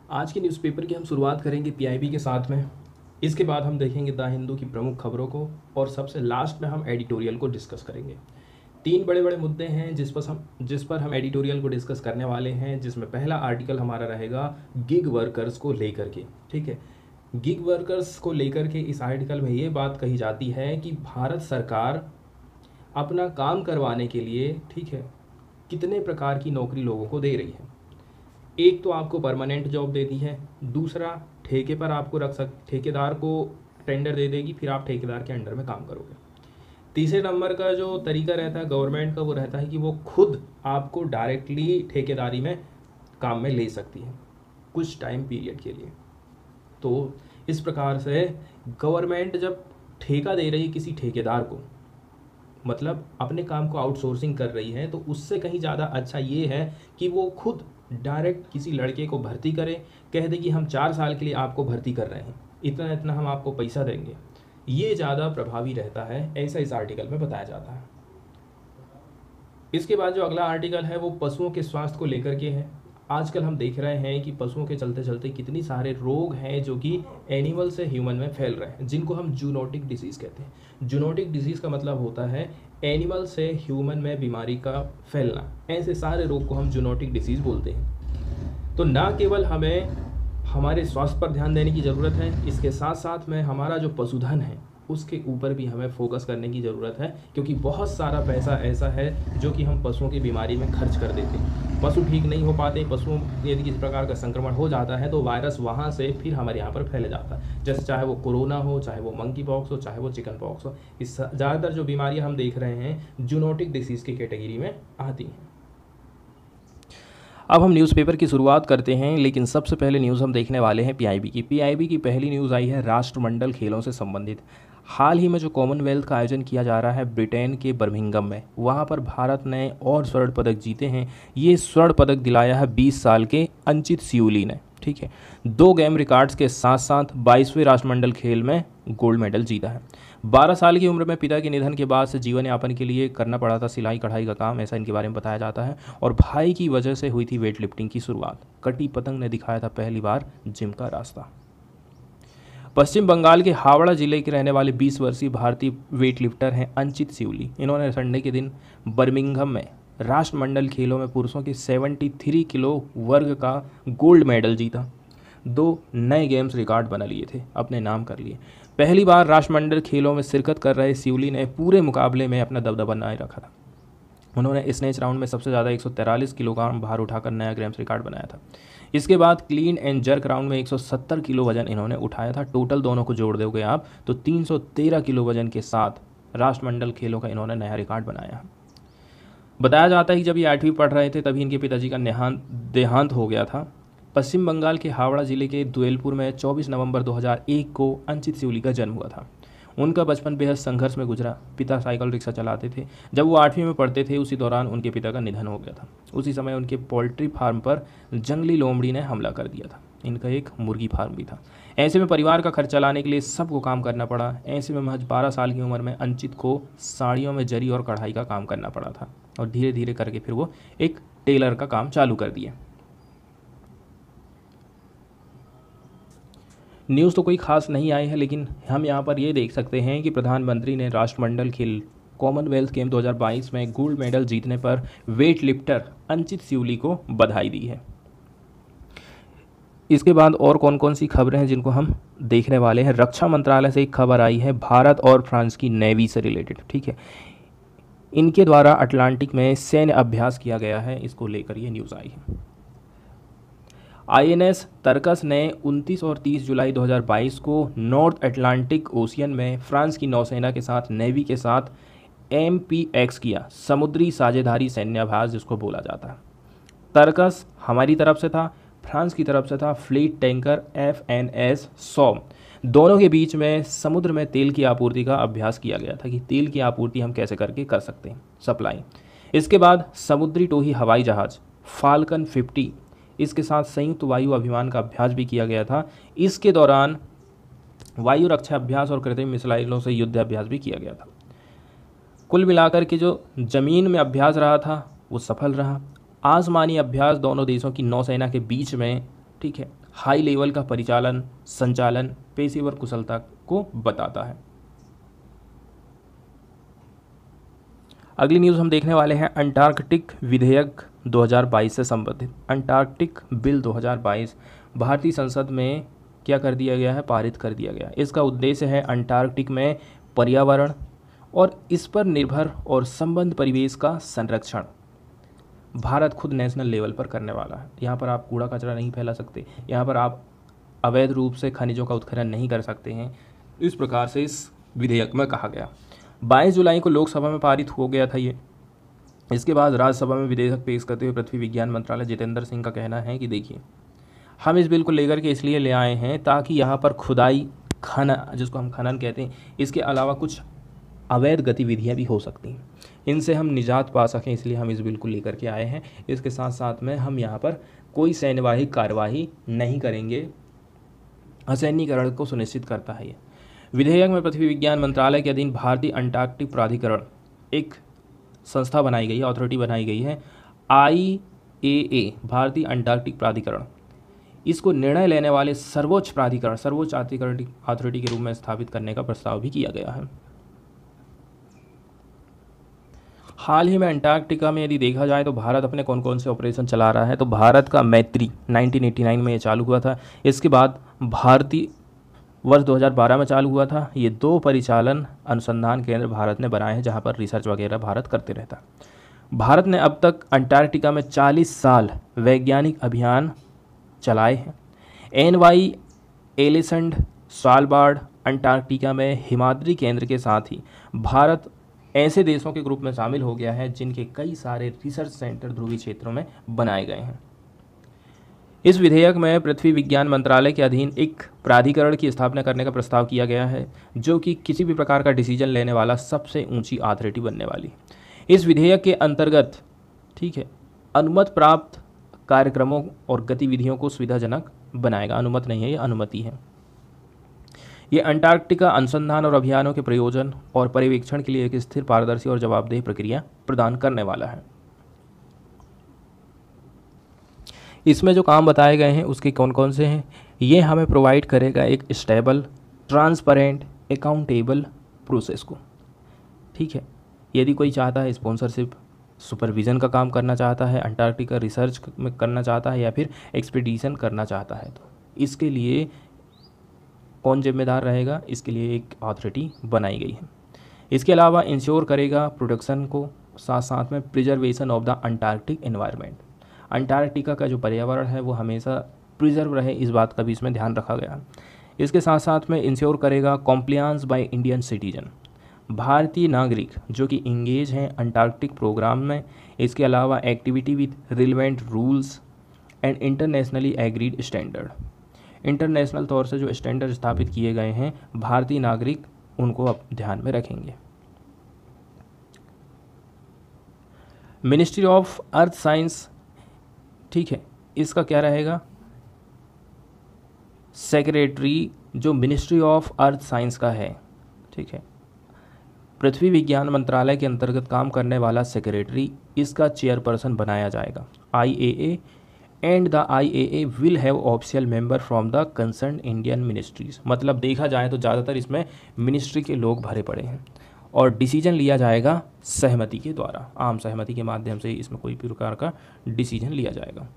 आज के न्यूज़पेपर की हम शुरुआत करेंगे पीआईबी के साथ में। इसके बाद हम देखेंगे द हिंदू की प्रमुख खबरों को और सबसे लास्ट में हम एडिटोरियल को डिस्कस करेंगे। तीन बड़े बड़े मुद्दे हैं जिस पर हम एडिटोरियल को डिस्कस करने वाले हैं, जिसमें पहला आर्टिकल हमारा रहेगा गिग वर्कर्स को लेकर के। ठीक है, गिग वर्कर्स को लेकर के इस आर्टिकल में ये बात कही जाती है कि भारत सरकार अपना काम करवाने के लिए, ठीक है, कितने प्रकार की नौकरी लोगों को दे रही है। एक तो आपको परमानेंट जॉब देती है, दूसरा ठेके पर आपको ठेकेदार को टेंडर दे देगी, फिर आप ठेकेदार के अंडर में काम करोगे। तीसरे नंबर का जो तरीका रहता है गवर्नमेंट का, वो रहता है कि वो खुद आपको डायरेक्टली ठेकेदारी में काम में ले सकती है कुछ टाइम पीरियड के लिए। तो इस प्रकार से गवर्नमेंट जब ठेका दे रही है किसी ठेकेदार को, मतलब अपने काम को आउटसोर्सिंग कर रही है, तो उससे कहीं ज़्यादा अच्छा ये है कि वो खुद डायरेक्ट किसी लड़के को भर्ती करे, कह दे कि हम 4 साल के लिए आपको भर्ती कर रहे हैं, इतना इतना हम आपको पैसा देंगे। ये ज़्यादा प्रभावी रहता है, ऐसा इस आर्टिकल में बताया जाता है। इसके बाद जो अगला आर्टिकल है वो पशुओं के स्वास्थ्य को लेकर के है। आजकल हम देख रहे हैं कि पशुओं के चलते चलते कितनी सारे रोग हैं जो कि एनिमल से ह्यूमन में फैल रहे हैं, जिनको हम जूनोटिक डिजीज़ कहते हैं। जूनोटिक डिजीज़ का मतलब होता है एनिमल से ह्यूमन में बीमारी का फैलना। ऐसे सारे रोग को हम जूनोटिक डिजीज़ बोलते हैं। तो ना केवल हमें हमारे स्वास्थ्य पर ध्यान देने की ज़रूरत है, इसके साथ साथ में हमारा जो पशुधन है उसके ऊपर भी हमें फोकस करने की ज़रूरत है, क्योंकि बहुत सारा पैसा ऐसा है जो कि हम पशुओं की बीमारी में खर्च कर देते हैं। पशु ठीक नहीं हो पाते, पशुओं यदि किसी प्रकार का संक्रमण हो जाता है तो वायरस वहाँ से फिर हमारे यहाँ पर फैल जाता है, जैसे चाहे वो कोरोना हो, चाहे वो मंकी पॉक्स हो, चाहे वो चिकन पॉक्स हो। इस ज़्यादातर जो बीमारियाँ हम देख रहे हैं जूनोटिक डिसीज़ की कैटेगरी में आती हैं। अब हम न्यूज़पेपर की शुरुआत करते हैं, लेकिन सबसे पहले न्यूज़ हम देखने वाले हैं पीआईबी की। पीआईबी की पहली न्यूज़ आई है राष्ट्रमंडल खेलों से संबंधित। हाल ही में जो कॉमनवेल्थ का आयोजन किया जा रहा है ब्रिटेन के बर्मिंघम में, वहाँ पर भारत ने और स्वर्ण पदक जीते हैं। ये स्वर्ण पदक दिलाया है 20 साल के अंचित सियूली ने। ठीक है, 2 गेम रिकॉर्ड्स के साथ साथ 22वें राष्ट्रमंडल खेल में गोल्ड मेडल जीता है। 12 साल की उम्र में पिता के निधन के बाद से जीवन यापन के लिए करना पड़ा था सिलाई कढ़ाई का काम, ऐसा इनके बारे में बताया जाता है। और भाई की वजह से हुई थी वेट लिफ्टिंग की शुरुआत। कटी पतंग ने दिखाया था पहली बार जिम का रास्ता। पश्चिम बंगाल के हावड़ा जिले के रहने वाले 20 वर्षीय भारतीय वेट लिफ्टर हैं अंचित सियूली। इन्होंने संडे के दिन बर्मिंघम में राष्ट्रमंडल खेलों में पुरुषों के 73 किलो वर्ग का गोल्ड मेडल जीता। 2 नए गेम्स रिकॉर्ड बना लिए थे, अपने नाम कर लिए। पहली बार राष्ट्रमंडल खेलों में शिरकत कर रहे सियूली ने पूरे मुकाबले में अपना दबदबा बनाए रखा था। उन्होंने स्नेच राउंड में सबसे ज़्यादा 143 किलोग्राम भार उठाकर नया गेम्स रिकॉर्ड बनाया था। इसके बाद क्लीन एंड जर्क राउंड में 170 किलो वजन इन्होंने उठाया था। टोटल दोनों को जोड़ दोगे आप तो 313 किलो वजन के साथ राष्ट्रमंडल खेलों का इन्होंने नया रिकॉर्ड बनाया। बताया जाता है कि जब ये 8वीं पढ़ रहे थे तभी इनके पिताजी का देहांत हो गया था। पश्चिम बंगाल के हावड़ा जिले के दुएलपुर में 24 नवंबर 2001 को अंचित सियूली का जन्म हुआ था। उनका बचपन बेहद संघर्ष में गुजरा। पिता साइकिल रिक्शा चलाते थे। जब वो 8वीं में पढ़ते थे उसी दौरान उनके पिता का निधन हो गया था। उसी समय उनके पोल्ट्री फार्म पर जंगली लोमड़ी ने हमला कर दिया था। इनका एक मुर्गी फार्म भी था। ऐसे में परिवार का खर्च चलाने के लिए सबको काम करना पड़ा। ऐसे में महज 12 साल की उम्र में अंचित को साड़ियों में जरी और कढ़ाई का काम करना पड़ा था, और धीरे धीरे करके फिर वो एक टेलर का काम चालू कर दिया। न्यूज़ तो कोई खास नहीं आई है, लेकिन हम यहाँ पर ये देख सकते हैं कि प्रधानमंत्री ने राष्ट्रमंडल खेल कॉमनवेल्थ गेम 2022 में गोल्ड मेडल जीतने पर वेट लिफ्टर अंचित सियूली को बधाई दी है। इसके बाद और कौन कौन सी खबरें हैं जिनको हम देखने वाले हैं। रक्षा मंत्रालय से एक खबर आई है भारत और फ्रांस की नेवी से रिलेटेड। ठीक है, इनके द्वारा अटलांटिक में सैन्य अभ्यास किया गया है, इसको लेकर ये न्यूज़ आई है। आईएनएस तरकस ने 29 और 30 जुलाई 2022 को नॉर्थ अटलांटिक ओशियन में फ्रांस की नौसेना के साथ नेवी के साथ MPX किया, समुद्री साझेदारी सैन्याभ्यास जिसको बोला जाता है। तरकस हमारी तरफ से था, फ्रांस की तरफ से था फ्लीट टैंकर FNS सॉम। दोनों के बीच में समुद्र में तेल की आपूर्ति का अभ्यास किया गया था कि तेल की आपूर्ति हम कैसे करके कर सकते हैं, सप्लाई। इसके बाद समुद्री टोही हवाई जहाज़ फाल्कन 50, इसके साथ संयुक्त वायु अभियान का अभ्यास भी किया गया था। इसके दौरान वायु रक्षा अभ्यास और कृत्रिम मिसाइलों से युद्ध अभ्यास भी किया गया था। कुल मिलाकर के जो ज़मीन में अभ्यास रहा था वो सफल रहा। आसमानी अभ्यास दोनों देशों की नौसेना के बीच में, ठीक है, हाई लेवल का परिचालन, संचालन, पेशेवर कुशलता को बताता है। अगली न्यूज़ हम देखने वाले हैं अंटार्कटिक विधेयक 2022 से संबंधित। अंटार्कटिक बिल 2022 भारतीय संसद में क्या कर दिया गया है, पारित कर दिया गया। इसका उद्देश्य है अंटार्कटिक में पर्यावरण और इस पर निर्भर और संबद्ध परिवेश का संरक्षण भारत खुद नेशनल लेवल पर करने वाला है। यहाँ पर आप कूड़ा कचरा नहीं फैला सकते, यहाँ पर आप अवैध रूप से खनिजों का उत्खनन नहीं कर सकते हैं। इस प्रकार से इस विधेयक में कहा गया। 22 जुलाई को लोकसभा में पारित हो गया था ये। इसके बाद राज्यसभा में विधेयक पेश करते हुए पृथ्वी विज्ञान मंत्रालय जितेंद्र सिंह का कहना है कि देखिए, हम इस बिल को लेकर के इसलिए ले आए हैं ताकि यहाँ पर खुदाई, खनन, जिसको हम खनन कहते हैं, इसके अलावा कुछ अवैध गतिविधियाँ भी हो सकती हैं, इनसे हम निजात पा सकें, इसलिए हम इस बिल को लेकर के आए हैं। इसके साथ साथ में हम यहाँ पर कोई सैन्यवाही कार्यवाही नहीं करेंगे, असैन्यीकरण को सुनिश्चित करता है ये विधेयक में। पृथ्वी विज्ञान मंत्रालय के अधीन भारतीय अंटार्कटिक प्राधिकरण एक संस्था बनाई गई है, अथॉरिटी बनाई गई है, IAA, भारतीय अंटार्कटिक प्राधिकरण। इसको निर्णय लेने वाले सर्वोच्च प्राधिकरण, सर्वोच्च अथॉरिटी के रूप में स्थापित करने का प्रस्ताव भी किया गया है। हाल ही में अंटार्कटिका में यदि देखा जाए तो भारत अपने कौन कौन से ऑपरेशन चला रहा है, तो भारत का मैत्री 1989 में ये चालू हुआ था। इसके बाद भारतीय वर्ष 2012 में चालू हुआ था। ये 2 परिचालन अनुसंधान केंद्र भारत ने बनाए हैं, जहाँ पर रिसर्च वगैरह भारत करते रहता है। भारत ने अब तक अंटार्कटिका में 40 साल वैज्ञानिक अभियान चलाए हैं। NY एलिसंड स्वालबार्ड अंटार्कटिका में हिमाद्री केंद्र के साथ ही भारत ऐसे देशों के ग्रुप में शामिल हो गया है जिनके कई सारे रिसर्च सेंटर ध्रुवीय क्षेत्रों में बनाए गए हैं। इस विधेयक में पृथ्वी विज्ञान मंत्रालय के अधीन एक प्राधिकरण की स्थापना करने का प्रस्ताव किया गया है, जो कि किसी भी प्रकार का डिसीजन लेने वाला सबसे ऊंची अथॉरिटी बनने वाली। इस विधेयक के अंतर्गत, ठीक है, अनुमति प्राप्त कार्यक्रमों और गतिविधियों को सुविधाजनक बनाएगा। अनुमति नहीं है, ये अनुमति है। ये अंटार्कटिका अनुसंधान और अभियानों के प्रयोजन और पर्यवेक्षण के लिए एक स्थिर, पारदर्शी और जवाबदेह प्रक्रिया प्रदान करने वाला है। इसमें जो काम बताए गए हैं उसके कौन कौन से हैं, ये हमें प्रोवाइड करेगा एक स्टेबल, ट्रांसपेरेंट, अकाउंटेबल प्रोसेस को। ठीक है, यदि कोई चाहता है स्पॉन्सरशिप, सुपरविज़न का काम करना चाहता है, अंटार्कटिका रिसर्च में करना चाहता है या फिर एक्सपीडिशन करना चाहता है, तो इसके लिए कौन जिम्मेदार रहेगा, इसके लिए एक अथॉरिटी बनाई गई है। इसके अलावा इंश्योर करेगा प्रोटेक्शन को, साथ साथ में preservation of the Antarctic environment. Antarctica का जो पर्यावरण है वो हमेशा प्रिजर्व रहे, इस बात का भी इसमें ध्यान रखा गया। इसके साथ साथ में इंश्योर करेगा कॉम्प्लायंस बाय इंडियन सिटीजन, भारतीय नागरिक जो कि इंगेज हैं अंटार्कटिक प्रोग्राम में। इसके अलावा activity with relevant rules and internationally agreed standard, international तौर से जो स्टैंडर्ड स्थापित किए गए हैं भारतीय नागरिक उनको अब ध्यान में रखेंगे। मिनिस्ट्री ऑफ अर्थ साइंस, ठीक है, इसका क्या रहेगा, सेक्रेटरी जो मिनिस्ट्री ऑफ अर्थ साइंस का है, ठीक है, पृथ्वी विज्ञान मंत्रालय के अंतर्गत काम करने वाला सेक्रेटरी, इसका चेयरपर्सन बनाया जाएगा। IAA and the IAA will have official member from the concern Indian ministries. मतलब देखा जाए तो ज़्यादातर इसमें मिनिस्ट्री के लोग भरे पड़े हैं और डिसीजन लिया जाएगा सहमति के द्वारा, आम सहमति के माध्यम से इसमें कोई भी प्रकार का डिसीजन लिया जाएगा।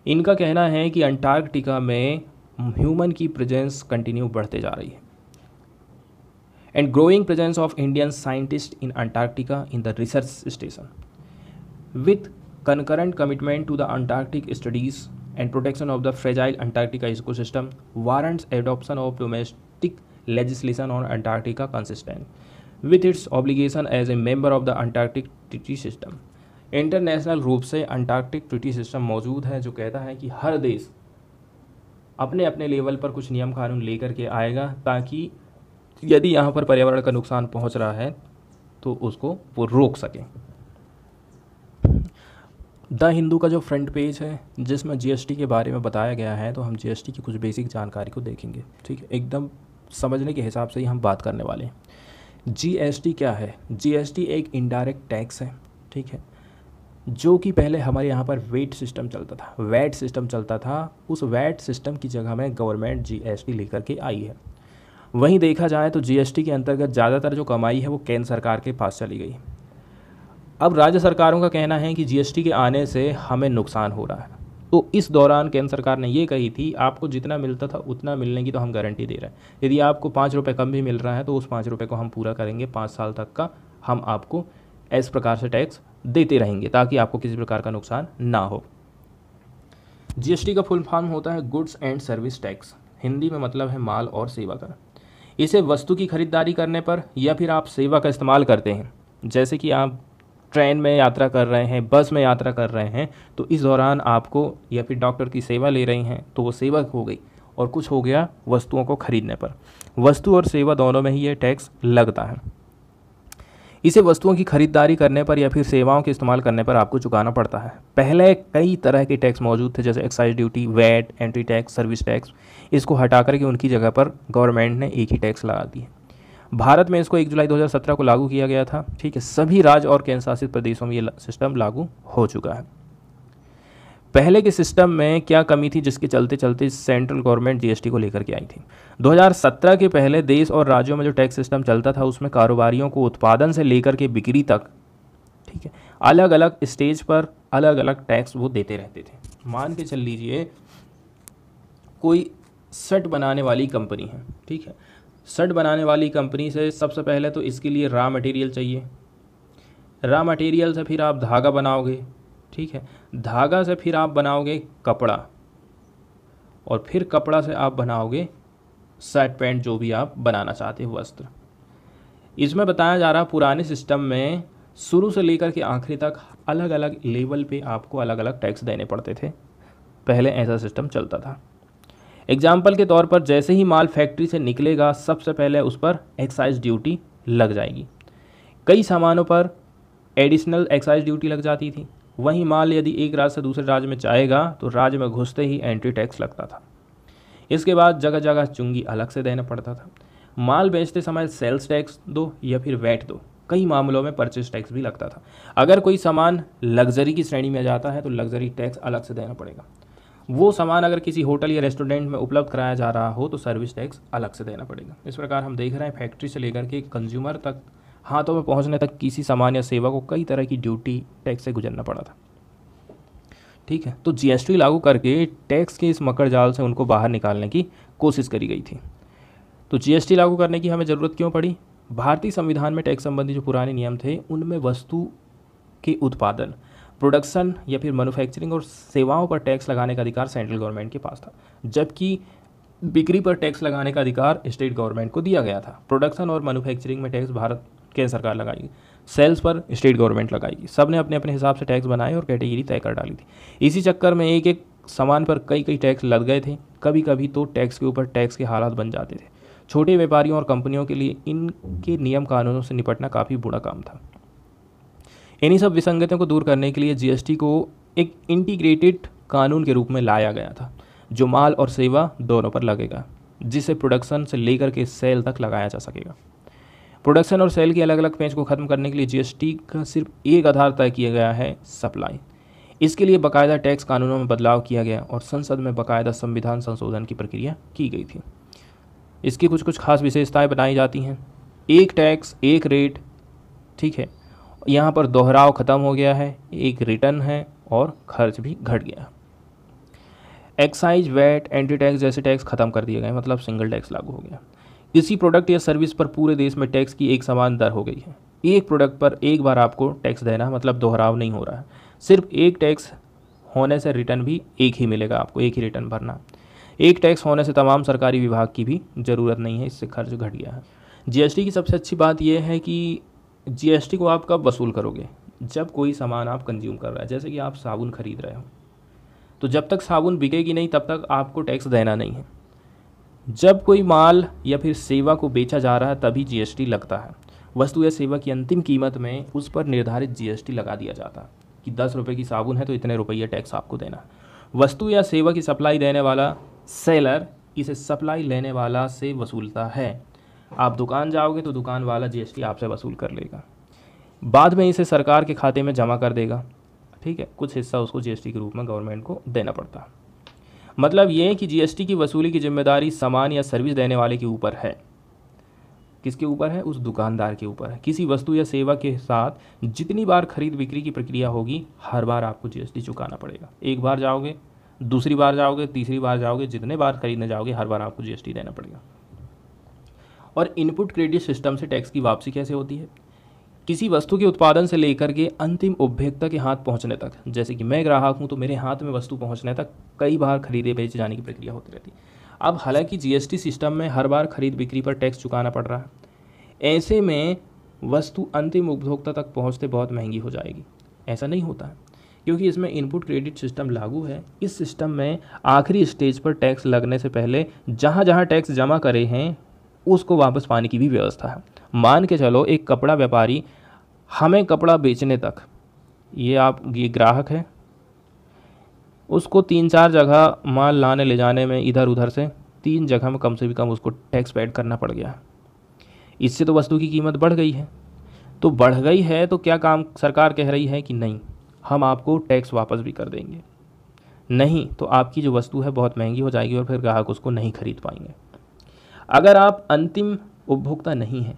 इनका कहना है कि अंटार्कटिका में ह्यूमन की प्रेजेंस कंटिन्यू बढ़ते जा रही है and growing presence of Indian scientist in Antarctica in the research station with concurrent commitment to the Antarctic studies and protection of the fragile Antarctica ecosystem warrants adoption of domestic legislation on Antarctica consistent with its obligation as a member of the Antarctic Treaty System। International रूप से Antarctic treaty system मौजूद है जो कहता है कि हर देश अपने अपने लेवल पर कुछ नियम कानून लेकर के आएगा ताकि यदि यहाँ पर पर्यावरण का नुकसान पहुँच रहा है तो उसको वो रोक सके। द हिंदू का जो फ्रंट पेज है जिसमें GST के बारे में बताया गया है, तो हम GST की कुछ बेसिक जानकारी को देखेंगे। ठीक है, एकदम समझने के हिसाब से ही हम बात करने वाले हैं। GST क्या है? GST एक इनडायरेक्ट टैक्स है, ठीक है, जो कि पहले हमारे यहाँ पर वेट सिस्टम चलता था, वैट सिस्टम चलता था, उस वैट सिस्टम की जगह में गवर्नमेंट जीएसटी लेकर के आई है। वहीं देखा जाए तो जीएसटी के अंतर्गत ज़्यादातर जो कमाई है वो केंद्र सरकार के पास चली गई। अब राज्य सरकारों का कहना है कि जीएसटी के आने से हमें नुकसान हो रहा है। तो इस दौरान केंद्र सरकार ने ये कही थी आपको जितना मिलता था उतना मिलने की तो हम गारंटी दे रहे हैं। यदि आपको 5 रुपये कम भी मिल रहा है तो उस 5 रुपये को हम पूरा करेंगे, 5 साल तक का हम आपको इस प्रकार से टैक्स देते रहेंगे ताकि आपको किसी प्रकार का नुकसान ना हो। जीएसटी का फुल फॉर्म होता है goods and service tax, Hindi में मतलब है माल और सेवा कर। इसे वस्तु की खरीदारी करने पर या फिर आप सेवा का इस्तेमाल करते हैं, जैसे कि आप ट्रेन में यात्रा कर रहे हैं, बस में यात्रा कर रहे हैं, तो इस दौरान आपको या फिर डॉक्टर की सेवा ले रही हैं तो वो सेवा हो गई, और कुछ हो गया वस्तुओं को खरीदने पर। वस्तु और सेवा दोनों में ही ये टैक्स लगता है। इसे वस्तुओं की खरीदारी करने पर या फिर सेवाओं के इस्तेमाल करने पर आपको चुकाना पड़ता है। पहले कई तरह के टैक्स मौजूद थे, जैसे excise duty, VAT, entry tax, service tax. इसको हटा करके उनकी जगह पर गवर्नमेंट ने एक ही टैक्स लगा दी है। भारत में इसको 1 जुलाई 2017 को लागू किया गया था। ठीक है, सभी राज्य और केंद्र शासित प्रदेशों में ये सिस्टम लागू हो चुका है। पहले के सिस्टम में क्या कमी थी जिसके चलते चलते सेंट्रल गवर्नमेंट जीएसटी को लेकर के आई थी? 2017 के पहले देश और राज्यों में जो टैक्स सिस्टम चलता था उसमें कारोबारियों को उत्पादन से लेकर के बिक्री तक, ठीक है, अलग अलग स्टेज पर अलग अलग टैक्स वो देते रहते थे। मान के चल लीजिए कोई शर्ट बनाने वाली कंपनी है, ठीक है, शर्ट बनाने वाली कंपनी से सबसे पहले तो इसके लिए रॉ मटेरियल चाहिए, रॉ मटेरियल से फिर आप धागा बनाओगे, ठीक है, धागा से फिर आप बनाओगे कपड़ा, और फिर कपड़ा से आप बनाओगे शर्ट पैंट, जो भी आप बनाना चाहते हो वस्त्र। इसमें बताया जा रहा पुराने सिस्टम में शुरू से लेकर के आखिरी तक अलग अलग लेवल पे आपको अलग अलग टैक्स देने पड़ते थे। पहले ऐसा सिस्टम चलता था। एग्जाम्पल के तौर पर जैसे ही माल फैक्ट्री से निकलेगा सबसे पहले उस पर एक्साइज ड्यूटी लग जाएगी। कई सामानों पर एडिशनल एक्साइज ड्यूटी लग जाती थी। वहीं माल यदि एक राज्य से दूसरे राज्य में जाएगा तो राज्य में घुसते ही एंट्री टैक्स लगता था। इसके बाद जगह जगह चुंगी अलग से देना पड़ता था। माल बेचते समय सेल्स टैक्स दो या फिर वैट दो। कई मामलों में परचेज टैक्स भी लगता था। अगर कोई सामान लग्जरी की श्रेणी में जाता है तो लग्जरी टैक्स अलग से देना पड़ेगा। वो सामान अगर किसी होटल या रेस्टोरेंट में उपलब्ध कराया जा रहा हो तो सर्विस टैक्स अलग से देना पड़ेगा। इस प्रकार हम देख रहे हैं फैक्ट्री से लेकर के कंज्यूमर तक, हाथों में पहुंचने तक किसी सामान या सेवा को कई तरह की ड्यूटी टैक्स से गुजरना पड़ा था। ठीक है, तो जीएसटी लागू करके टैक्स के इस मकर जाल से उनको बाहर निकालने की कोशिश करी गई थी। तो जीएसटी लागू करने की हमें ज़रूरत क्यों पड़ी? भारतीय संविधान में टैक्स संबंधी जो पुराने नियम थे उनमें वस्तु के उत्पादन, प्रोडक्शन या फिर मैन्युफैक्चरिंग और सेवाओं पर टैक्स लगाने का अधिकार सेंट्रल गवर्नमेंट के पास था, जबकि बिक्री पर टैक्स लगाने का अधिकार स्टेट गवर्नमेंट को दिया गया था। प्रोडक्शन और मैन्युफैक्चरिंग में टैक्स भारत केंद्र सरकार लगाएगी, सेल्स पर स्टेट गवर्नमेंट लगाएगी। सब ने अपने अपने हिसाब से टैक्स बनाए और कैटेगरी तय कर डाली थी। इसी चक्कर में एक एक सामान पर कई कई टैक्स लग गए थे। कभी कभी तो टैक्स के ऊपर टैक्स के हालात बन जाते थे। छोटे व्यापारियों और कंपनियों के लिए इनके नियम कानूनों से निपटना काफ़ी बुरा काम था। इन्हीं सब विसंगतियों को दूर करने के लिए जीएसटी को एक इंटीग्रेटेड कानून के रूप में लाया गया था, जो माल और सेवा दोनों पर लगेगा, जिसे प्रोडक्शन से लेकर के सेल तक लगाया जा सकेगा। प्रोडक्शन और सेल की अलग अलग पेंच को खत्म करने के लिए जीएसटी का सिर्फ एक आधार तय किया गया है, सप्लाई। इसके लिए बाकायदा टैक्स कानूनों में बदलाव किया गया और संसद में बाकायदा संविधान संशोधन की प्रक्रिया की गई थी। इसकी कुछ कुछ खास विशेषताएं बनाई जाती हैं। एक टैक्स एक रेट, ठीक है, यहाँ पर दोहराव खत्म हो गया है, एक रिटर्न है और खर्च भी घट गया। एक्साइज, वैट, एंट्री टैक्स जैसे टैक्स खत्म कर दिए गए, मतलब सिंगल टैक्स लागू हो गया। किसी प्रोडक्ट या सर्विस पर पूरे देश में टैक्स की एक समान दर हो गई है। एक प्रोडक्ट पर एक बार आपको टैक्स देना, मतलब दोहराव नहीं हो रहा है। सिर्फ एक टैक्स होने से रिटर्न भी एक ही मिलेगा, आपको एक ही रिटर्न भरना। एक टैक्स होने से तमाम सरकारी विभाग की भी ज़रूरत नहीं है, इससे खर्च घट गया है। जीएसटी की सबसे अच्छी बात यह है कि जीएसटी को आप कब वसूल करोगे? जब कोई सामान आप कंज्यूम कर रहे हैं, जैसे कि आप साबुन खरीद रहे हो, तो जब तक साबुन बिकेगी नहीं तब तक आपको टैक्स देना नहीं है। जब कोई माल या फिर सेवा को बेचा जा रहा है तभी जीएसटी लगता है। वस्तु या सेवा की अंतिम कीमत में उस पर निर्धारित जीएसटी लगा दिया जाता है कि 10 रुपये की साबुन है तो इतने रुपये टैक्स आपको देना है। वस्तु या सेवा की सप्लाई देने वाला सेलर इसे सप्लाई लेने वाला से वसूलता है। आप दुकान जाओगे तो दुकान वाला जीएसटी आपसे वसूल कर लेगा, बाद में इसे सरकार के खाते में जमा कर देगा। ठीक है, कुछ हिस्सा उसको जीएसटी के रूप में गवर्नमेंट को देना पड़ता है। मतलब ये है कि जीएसटी की वसूली की जिम्मेदारी सामान या सर्विस देने वाले के ऊपर है। किसके ऊपर है? उस दुकानदार के ऊपर है। किसी वस्तु या सेवा के साथ जितनी बार खरीद बिक्री की प्रक्रिया होगी, हर बार आपको जीएसटी चुकाना पड़ेगा। एक बार जाओगे, दूसरी बार जाओगे, तीसरी बार जाओगे, जितने बार खरीदने जाओगे हर बार आपको जीएसटी देना पड़ेगा। और इनपुट क्रेडिट सिस्टम से टैक्स की वापसी कैसे होती है? किसी वस्तु के उत्पादन से लेकर के अंतिम उपभोक्ता के हाथ पहुंचने तक, जैसे कि मैं ग्राहक हूं तो मेरे हाथ में वस्तु पहुंचने तक कई बार खरीदे बेचे जाने की प्रक्रिया होती रहती है। अब हालांकि जीएसटी सिस्टम में हर बार खरीद बिक्री पर टैक्स चुकाना पड़ रहा है, ऐसे में वस्तु अंतिम उपभोक्ता तक पहुंचते बहुत महंगी हो जाएगी। ऐसा नहीं होता है, क्योंकि इसमें इनपुट क्रेडिट सिस्टम लागू है। इस सिस्टम में आखिरी स्टेज पर टैक्स लगने से पहले जहाँ जहाँ टैक्स जमा करे हैं उसको वापस पाने की भी व्यवस्था है। मान के चलो एक कपड़ा व्यापारी हमें कपड़ा बेचने तक, ये ग्राहक है, उसको 3-4 जगह माल लाने ले जाने में इधर उधर से 3 जगह में कम से भी कम उसको टैक्स पेड करना पड़ गया। इससे तो वस्तु की कीमत बढ़ गई है। तो बढ़ गई है तो क्या काम सरकार कह रही है कि नहीं, हम आपको टैक्स वापस भी कर देंगे। नहीं तो आपकी जो वस्तु है बहुत महंगी हो जाएगी और फिर ग्राहक उसको नहीं खरीद पाएंगे। अगर आप अंतिम उपभोक्ता नहीं हैं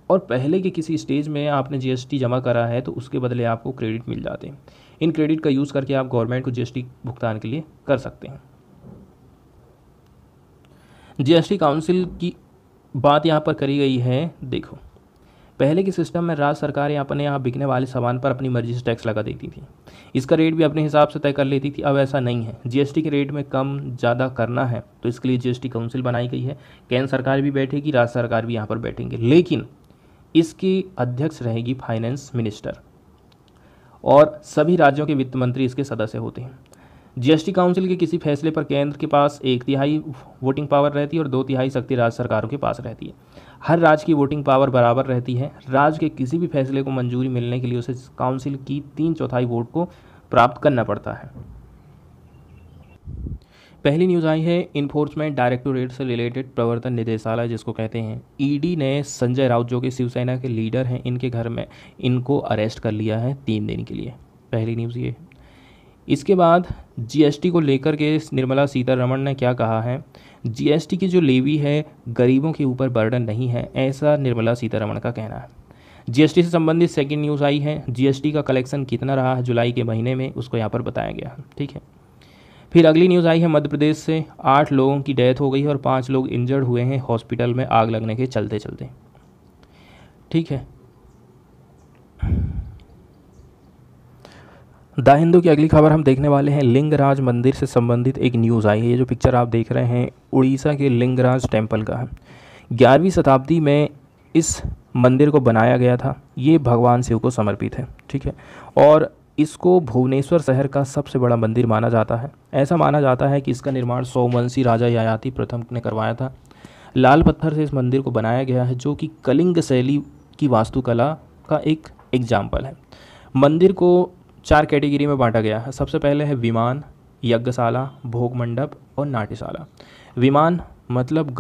और पहले के किसी स्टेज में आपने जीएसटी जमा करा है तो उसके बदले आपको क्रेडिट मिल जाते हैं। इन क्रेडिट का यूज़ करके आप गवर्नमेंट को जीएसटी भुगतान के लिए कर सकते हैं। जीएसटी काउंसिल की बात यहाँ पर करी गई है। देखो, पहले के सिस्टम में राज्य सरकारें अपने यहाँ बिकने वाले सामान पर अपनी मर्जी से टैक्स लगा देती थी। इसका रेट भी अपने हिसाब से तय कर लेती थी। अब ऐसा नहीं है। जीएसटी के रेट में कम ज़्यादा करना है तो इसके लिए जीएसटी काउंसिल बनाई गई है। केंद्र सरकार भी बैठेगी, राज्य सरकार भी यहाँ पर बैठेंगे, लेकिन इसकी अध्यक्ष रहेगी फाइनेंस मिनिस्टर और सभी राज्यों के वित्त मंत्री इसके सदस्य होते हैं। जीएसटी काउंसिल के किसी फैसले पर केंद्र के पास 1/3 वोटिंग पावर रहती है और 2/3 शक्ति राज्य सरकारों के पास रहती है। हर राज्य की वोटिंग पावर बराबर रहती है। राज्य के किसी भी फैसले को मंजूरी मिलने के लिए उसे काउंसिल की 3/4 वोट को प्राप्त करना पड़ता है। पहली न्यूज़ आई है इन्फोर्समेंट डायरेक्टोरेट से रिलेटेड प्रवर्तन निदेशालय जिसको कहते हैं, ईडी ने संजय राउत जो कि शिवसेना के लीडर हैं, इनके घर में इनको अरेस्ट कर लिया है 3 दिन के लिए। पहली न्यूज़ ये। इसके बाद जीएसटी को लेकर के निर्मला सीतारमण ने क्या कहा है? जीएसटी की जो लेवी है गरीबों के ऊपर बर्डन नहीं है, ऐसा निर्मला सीतारमण का कहना है। जीएसटी से संबंधित सेकंड न्यूज़ आई है। जीएसटी का कलेक्शन कितना रहा है जुलाई के महीने में, उसको यहाँ पर बताया गया है। ठीक है। फिर अगली न्यूज़ आई है मध्य प्रदेश से 8 लोगों की डेथ हो गई है और 5 लोग इंजर्ड हुए हैं हॉस्पिटल में आग लगने के चलते चलते। ठीक है। द हिंदू की अगली खबर हम देखने वाले हैं। लिंगराज मंदिर से संबंधित एक न्यूज़ आई है। ये जो पिक्चर आप देख रहे हैं उड़ीसा के लिंगराज टेम्पल का है। 11वीं शताब्दी में इस मंदिर को बनाया गया था। ये भगवान शिव को समर्पित है। ठीक है। और इसको भुवनेश्वर शहर का सबसे बड़ा मंदिर माना जाता है। ऐसा माना जाता है कि इसका निर्माण सोमवंशी राजा ययाति प्रथम ने करवाया था। लाल पत्थर से इस मंदिर को बनाया गया है जो कि कलिंग शैली की वास्तुकला का एक एग्जाम्पल है। मंदिर को 4 कैटेगरी में बांटा गया है। सबसे पहले है विमान, यज्ञशाला, भोग मंडप और नाट्यशाला। विमान मतलब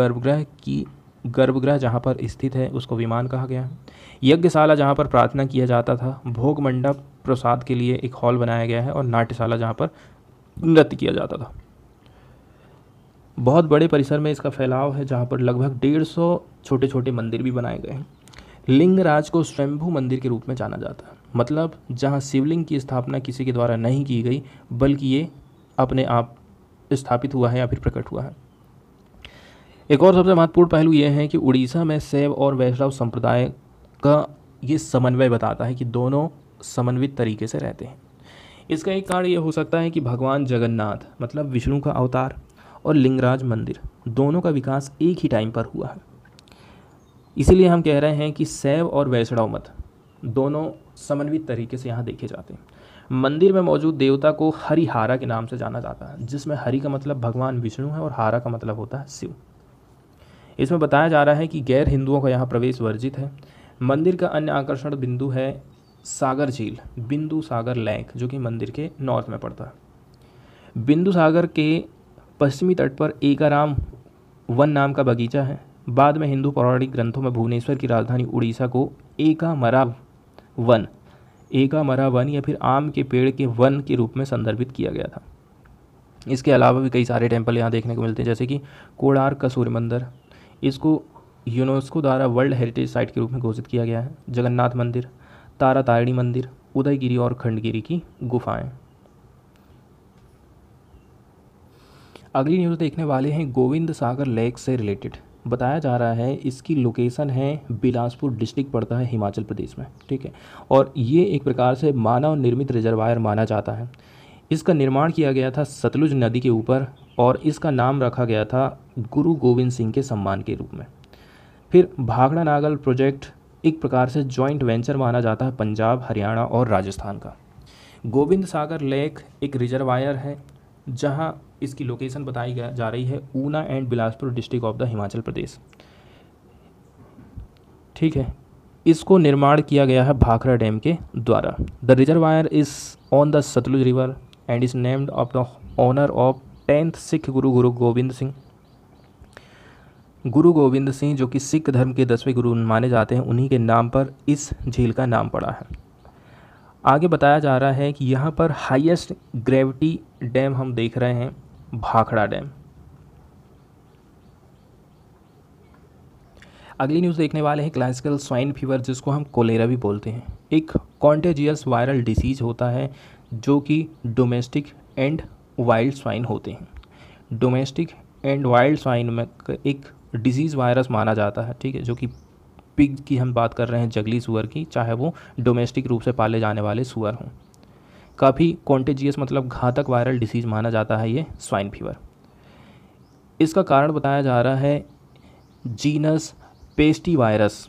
गर्भगृह जहाँ पर स्थित है उसको विमान कहा गया है। यज्ञशाला जहाँ पर प्रार्थना किया जाता था। भोग मंडप प्रसाद के लिए एक हॉल बनाया गया है और नाट्यशाला जहाँ पर नृत्य किया जाता था। बहुत बड़े परिसर में इसका फैलाव है जहाँ पर लगभग 150 छोटे छोटे मंदिर भी बनाए गए हैं। लिंगराज को स्वयंभू मंदिर के रूप में जाना जाता है, मतलब जहाँ शिवलिंग की स्थापना किसी के द्वारा नहीं की गई बल्कि ये अपने आप स्थापित हुआ है या फिर प्रकट हुआ है। एक और सबसे महत्वपूर्ण पहलू यह है कि उड़ीसा में शैव और वैष्णव संप्रदाय का ये समन्वय बताता है कि दोनों समन्वित तरीके से रहते हैं। इसका एक कारण ये हो सकता है कि भगवान जगन्नाथ मतलब विष्णु का अवतार और लिंगराज मंदिर दोनों का विकास एक ही टाइम पर हुआ है। इसीलिए हम कह रहे हैं कि शैव और वैष्णव मत दोनों समन्वित तरीके से यहाँ देखे जाते हैं। मंदिर में मौजूद देवता को हरिहारा के नाम से जाना जाता है, जिसमें हरि का मतलब भगवान विष्णु है और हारा का मतलब होता है शिव। इसमें बताया जा रहा है कि गैर हिंदुओं का यहाँ प्रवेश वर्जित है। मंदिर का अन्य आकर्षण बिंदु है सागर झील, बिंदु सागर लेक, जो कि मंदिर के नॉर्थ में पड़ता है। बिंदु सागर के पश्चिमी तट पर एकाराम वन नाम का बगीचा है। बाद में हिंदू पौराणिक ग्रंथों में भुवनेश्वर की राजधानी उड़ीसा को एकामरा वन एका मरा वन या फिर आम के पेड़ के वन के रूप में संदर्भित किया गया था। इसके अलावा भी कई सारे टेम्पल यहाँ देखने को मिलते हैं, जैसे कि कोणार्क का सूर्य मंदिर, इसको यूनेस्को द्वारा वर्ल्ड हेरिटेज साइट के रूप में घोषित किया गया है। जगन्नाथ मंदिर, तारा तारिणी मंदिर, उदयगिरी और खंडगिरी की गुफाएं। अगली न्यूज़ देखने वाले हैं गोविंद सागर लेक से रिलेटेड। बताया जा रहा है इसकी लोकेशन है बिलासपुर डिस्ट्रिक्ट पड़ता है हिमाचल प्रदेश में, ठीक है। और ये एक प्रकार से मानव निर्मित रिजर्वायर माना जाता है। इसका निर्माण किया गया था सतलुज नदी के ऊपर और इसका नाम रखा गया था गुरु गोविंद सिंह के सम्मान के रूप में। फिर भाखड़ा नागल प्रोजेक्ट एक प्रकार से जॉइंट वेंचर माना जाता है पंजाब, हरियाणा और राजस्थान का। गोविंद सागर लेक एक रिजर्वायर है जहां इसकी लोकेशन बताई जा रही है Una and Bilaspur district of the Himachal Pradesh, ठीक है। इसको निर्माण किया गया है भाखड़ा डैम के द्वारा। The reservoir is on the Sutlej river and is named of the honour of 10th Sikh guru Govind Singh. गुरु गोविंद सिंह जो कि सिख धर्म के 10वें गुरु माने जाते हैं, उन्हीं के नाम पर इस झील का नाम पड़ा है। आगे बताया जा रहा है कि यहाँ पर हाईएस्ट ग्रेविटी डैम हम देख रहे हैं भाखड़ा डैम। अगली न्यूज़ देखने वाले हैं क्लासिकल स्वाइन फीवर, जिसको हम कोलेरा भी बोलते हैं। एक कॉन्टेजियस वायरल डिसीज होता है जो कि डोमेस्टिक एंड वाइल्ड स्वाइन होते हैं। डोमेस्टिक एंड वाइल्ड स्वाइन में एक डिजीज़ वायरस माना जाता है, ठीक है, जो कि पिग की हम बात कर रहे हैं, जंगली सुअर की, चाहे वो डोमेस्टिक रूप से पाले जाने वाले सुअर हों। काफ़ी कॉन्टेजियस मतलब घातक वायरल डिसीज़ माना जाता है ये स्वाइन फीवर। इसका कारण बताया जा रहा है जीनस पेस्टी वायरस।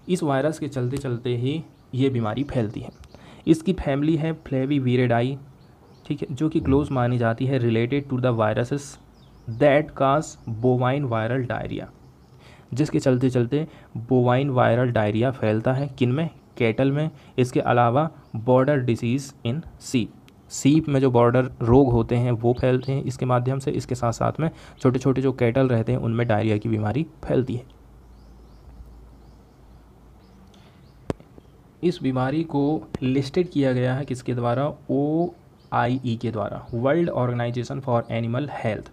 इस वायरस के चलते चलते ही ये बीमारी फैलती है। इसकी फैमिली है फ्लेविविरिडाई, ठीक है, जो कि क्लोज मानी जाती है related to the viruses that cause bovine viral diarrhoea, जिसके चलते चलते बोवाइन वायरल डायरिया फैलता है किन में, कैटल में। इसके अलावा बॉर्डर डिसीज़ इन सीप में जो बॉर्डर रोग होते हैं वो फैलते हैं इसके माध्यम से। इसके साथ साथ में छोटे छोटे जो कैटल रहते हैं उनमें डायरिया की बीमारी फैलती है। इस बीमारी को लिस्टेड किया गया है किसके द्वारा, OIE के द्वारा, World Organisation for animal Health,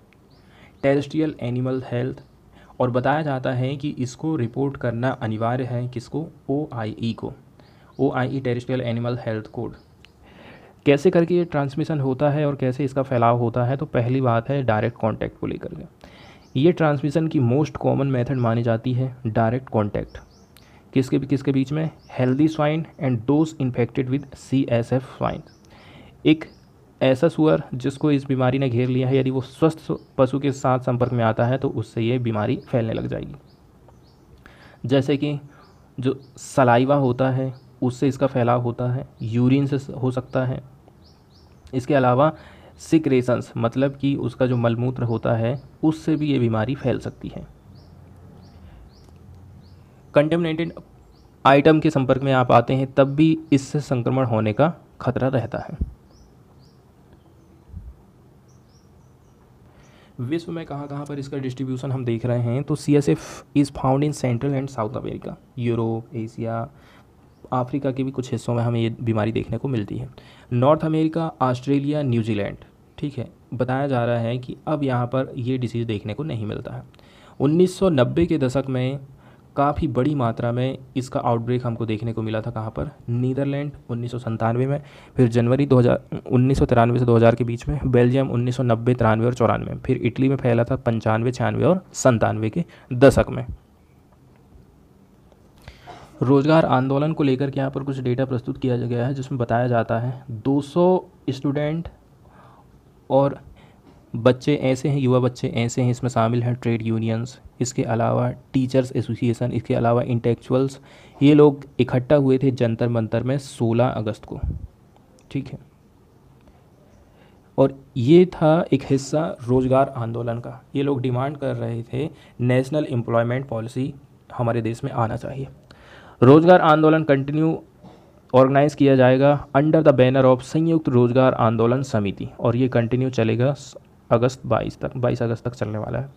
terrestrial animal health. और बताया जाता है कि इसको रिपोर्ट करना अनिवार्य है किसको, OIE को, OIE terrestrial animal health code. कैसे करके ये ट्रांसमिशन होता है और कैसे इसका फैलाव होता है, तो पहली बात है डायरेक्ट कांटेक्ट को लेकर के। ये ट्रांसमिशन की मोस्ट कॉमन मेथड मानी जाती है डायरेक्ट कांटेक्ट। किसके बीच में, healthy swine and those infected with CSF swine. एक ऐसा सुअर जिसको इस बीमारी ने घेर लिया है, यदि वो स्वस्थ पशु के साथ संपर्क में आता है तो उससे ये बीमारी फैलने लग जाएगी। जैसे कि जो सलाइवा होता है उससे इसका फैलाव होता है, यूरिन से हो सकता है। इसके अलावा सिक्रेशंस मतलब कि उसका जो मलमूत्र होता है उससे भी ये बीमारी फैल सकती है। कंटेमिनेटेड आइटम के संपर्क में आप आते हैं तब भी इससे संक्रमण होने का खतरा रहता है। विश्व में कहाँ पर इसका डिस्ट्रीब्यूशन हम देख रहे हैं, तो CSF is found in central and south America, Europe, Asia, Africa के भी कुछ हिस्सों में हमें ये बीमारी देखने को मिलती है। नॉर्थ अमेरिका, ऑस्ट्रेलिया, न्यूजीलैंड, ठीक है। बताया जा रहा है कि अब यहाँ पर ये डिसीज़ देखने को नहीं मिलता है। 1990 के दशक में काफ़ी बड़ी मात्रा में इसका आउटब्रेक हमको देखने को मिला था। कहाँ पर, नीदरलैंड 1997 में, फिर जनवरी 1993 से 2000 के बीच में, बेल्जियम 1990, 93 और 94 में, फिर इटली में फैला था 95, 96 और 97 के दशक में। रोजगार आंदोलन को लेकर के यहाँ पर कुछ डेटा प्रस्तुत किया गया है जिसमें बताया जाता है 200 स्टूडेंट और बच्चे ऐसे हैं, युवा बच्चे ऐसे हैं, इसमें शामिल हैं ट्रेड यूनियंस, इसके अलावा टीचर्स एसोसिएशन, इसके अलावा इंटेलेक्चुअल्स। ये लोग इकट्ठा हुए थे जंतर मंतर में 16 अगस्त को, ठीक है। और ये था एक हिस्सा रोजगार आंदोलन का। ये लोग डिमांड कर रहे थे नेशनल एम्प्लॉयमेंट पॉलिसी हमारे देश में आना चाहिए। रोजगार आंदोलन कंटिन्यू ऑर्गेनाइज किया जाएगा अंडर द बैनर ऑफ संयुक्त रोजगार आंदोलन समिति, और ये कंटिन्यू चलेगा अगस्त 22 अगस्त तक चलने वाला है।